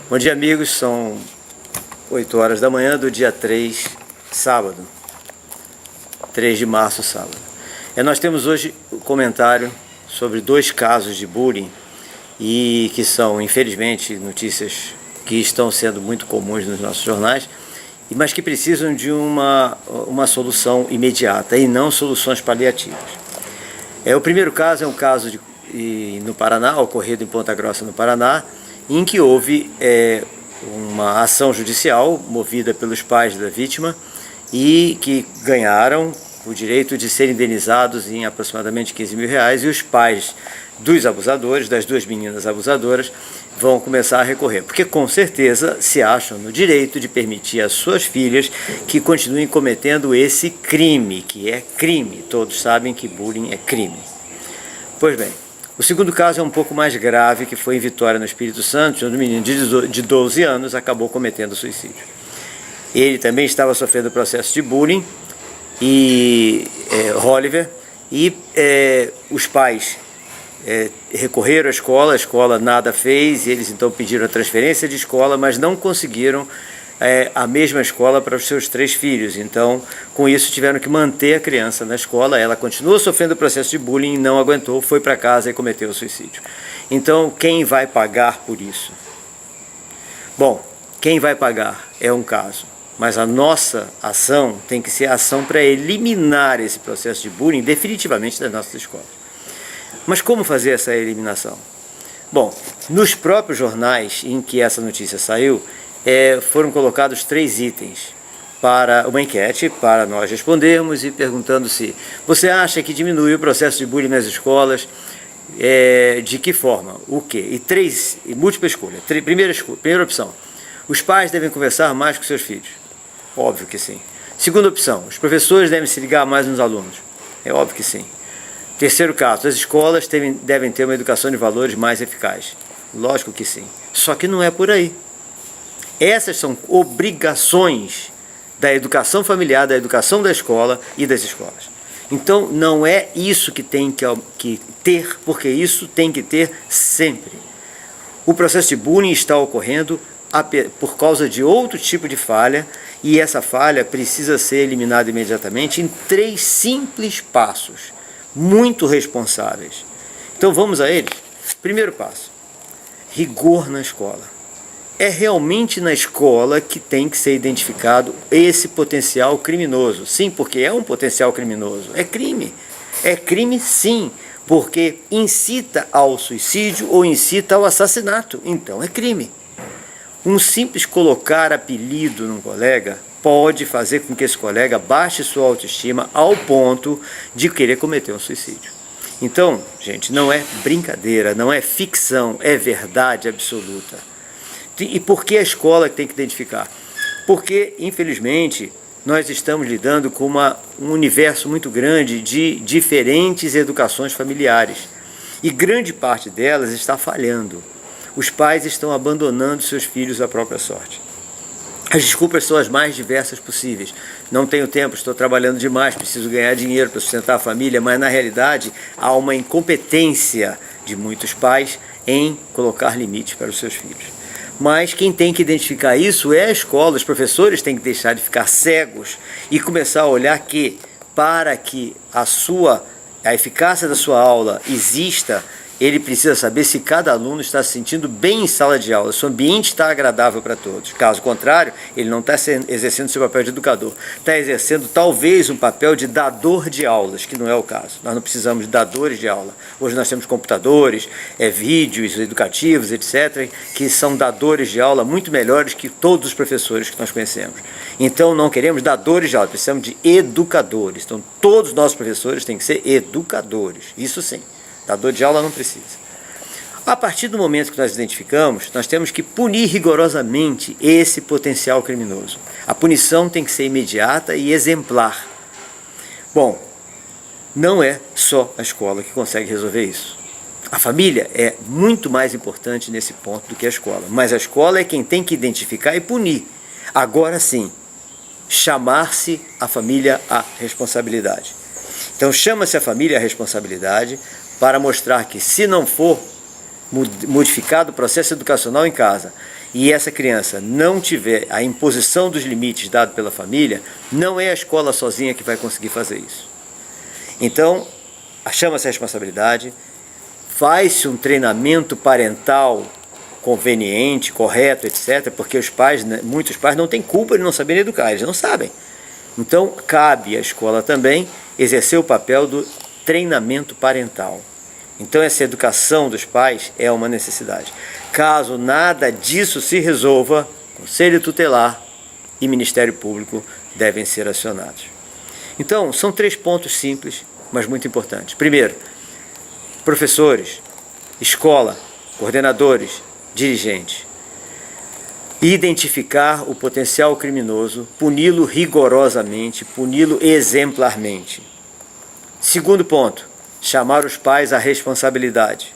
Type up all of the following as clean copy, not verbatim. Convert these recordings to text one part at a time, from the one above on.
Bom dia, amigos. São 8 horas da manhã do dia 3, sábado. 3 de março, sábado. Nós temos hoje um comentário sobre 2 casos de bullying e que são, infelizmente, notícias que estão sendo muito comuns nos nossos jornais, mas que precisam de uma solução imediata e não soluções paliativas. O primeiro caso é um caso no Paraná, ocorrido em Ponta Grossa, no Paraná, em que houve uma ação judicial movida pelos pais da vítima e que ganharam o direito de serem indenizados em aproximadamente R$15 mil, e os pais dos abusadores, das 2 meninas abusadoras, vão começar a recorrer, porque com certeza se acham no direito de permitir às suas filhas que continuem cometendo esse crime, que é crime. Todos sabem que bullying é crime. Pois bem, o segundo caso é um pouco mais grave, que foi em Vitória, no Espírito Santo, onde um menino de 12 anos acabou cometendo suicídio. Ele também estava sofrendo processo de bullying, Oliver, e os pais recorreram à escola, a escola nada fez, e eles então pediram a transferência de escola, mas não conseguiram a mesma escola para os seus 3 filhos. Então, com isso, tiveram que manter a criança na escola. Ela continuou sofrendo o processo de bullying, não aguentou, foi para casa e cometeu o suicídio. Então, quem vai pagar por isso? Bom, quem vai pagar é um caso, mas a nossa ação tem que ser a ação para eliminar esse processo de bullying definitivamente das nossas escolas. Mas como fazer essa eliminação? Bom, nos próprios jornais em que essa notícia saiu, foram colocados 3 itens para uma enquete, para nós respondermos e perguntando se você acha que diminui o processo de bullying nas escolas, de que forma, o quê? E múltipla escolha. Primeira opção, os pais devem conversar mais com seus filhos. Óbvio que sim. Segunda opção, os professores devem se ligar mais nos alunos. É óbvio que sim. Terceiro caso, as escolas devem ter uma educação de valores mais eficaz. Lógico que sim. Só que não é por aí. Essas são obrigações da educação familiar, da educação da escola e das escolas. Então, não é isso que tem que ter, porque isso tem que ter sempre. O processo de bullying está ocorrendo por causa de outro tipo de falha, e essa falha precisa ser eliminada imediatamente em 3 simples passos, muito responsáveis. Então, vamos a eles? Primeiro passo, rigor na escola. É realmente na escola que tem que ser identificado esse potencial criminoso. Sim, porque é um potencial criminoso. É crime. É crime, sim, porque incita ao suicídio ou incita ao assassinato. Então é crime. Um simples colocar apelido num colega pode fazer com que esse colega baixe sua autoestima ao ponto de querer cometer um suicídio. Então, gente, não é brincadeira, não é ficção, é verdade absoluta. E por que a escola tem que identificar? Porque, infelizmente, nós estamos lidando com um universo muito grande de diferentes educações familiares. E grande parte delas está falhando. Os pais estão abandonando seus filhos à própria sorte. As desculpas são as mais diversas possíveis. Não tenho tempo, estou trabalhando demais, preciso ganhar dinheiro para sustentar a família, mas na realidade há uma incompetência de muitos pais em colocar limites para os seus filhos. Mas quem tem que identificar isso é a escola. Os professores têm que deixar de ficar cegos e começar a olhar que, para que a eficácia da sua aula exista, ele precisa saber se cada aluno está se sentindo bem em sala de aula, se o ambiente está agradável para todos. Caso contrário, ele não está exercendo seu papel de educador, está exercendo talvez um papel de dador de aulas, que não é o caso. Nós não precisamos de dadores de aula. Hoje nós temos computadores, vídeos educativos, etc., que são dadores de aula muito melhores que todos os professores que nós conhecemos. Então não queremos dadores de aula, precisamos de educadores. Então todos os nossos professores têm que ser educadores, isso sim. Dador de aula não precisa. A partir do momento que nós identificamos, nós temos que punir rigorosamente esse potencial criminoso. A punição tem que ser imediata e exemplar. Bom, não é só a escola que consegue resolver isso. A família é muito mais importante nesse ponto do que a escola. Mas a escola é quem tem que identificar e punir. Agora sim, chamar-se a família à responsabilidade. Então chama-se a família à responsabilidade, para mostrar que, se não for modificado o processo educacional em casa e essa criança não tiver a imposição dos limites dado pela família, não é a escola sozinha que vai conseguir fazer isso. Então, chama-se a responsabilidade, faz-se um treinamento parental conveniente, correto, etc., porque os pais, muitos pais não têm culpa de não saberem educar, eles não sabem. Então, cabe à escola também exercer o papel do treinamento parental. Então, essa educação dos pais é uma necessidade. Caso nada disso se resolva, Conselho Tutelar e Ministério Público devem ser acionados. Então, são 3 pontos simples, mas muito importantes. Primeiro, professores, escola, coordenadores, dirigentes. Identificar o potencial criminoso, puni-lo rigorosamente, puni-lo exemplarmente. Segundo ponto, chamar os pais à responsabilidade.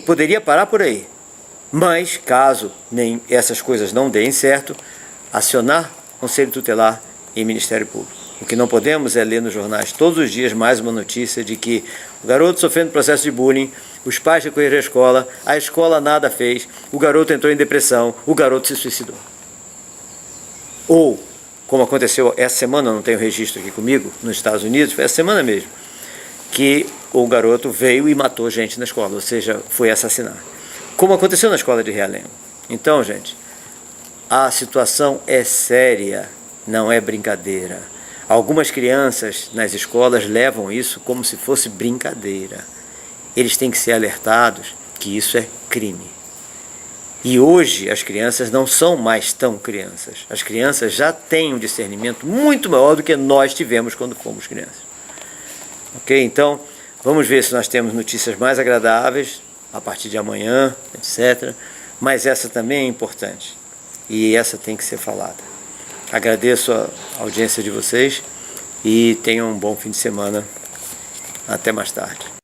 Poderia parar por aí, mas caso nem essas coisas não deem certo, acionar Conselho Tutelar e Ministério Público. O que não podemos é ler nos jornais todos os dias mais uma notícia de que o garoto sofrendo processo de bullying, os pais recorreram à escola nada fez, o garoto entrou em depressão, o garoto se suicidou. Ou, como aconteceu essa semana, não tenho registro aqui comigo, nos Estados Unidos, foi essa semana mesmo, que o garoto veio e matou gente na escola, ou seja, foi assassinar. Como aconteceu na escola de Realengo. Então, gente, a situação é séria, não é brincadeira. Algumas crianças nas escolas levam isso como se fosse brincadeira. Eles têm que ser alertados que isso é crime. E hoje as crianças não são mais tão crianças. As crianças já têm um discernimento muito maior do que nós tivemos quando fomos crianças. Ok? Então, vamos ver se nós temos notícias mais agradáveis a partir de amanhã, etc. Mas essa também é importante. E essa tem que ser falada. Agradeço a audiência de vocês e tenham um bom fim de semana. Até mais tarde.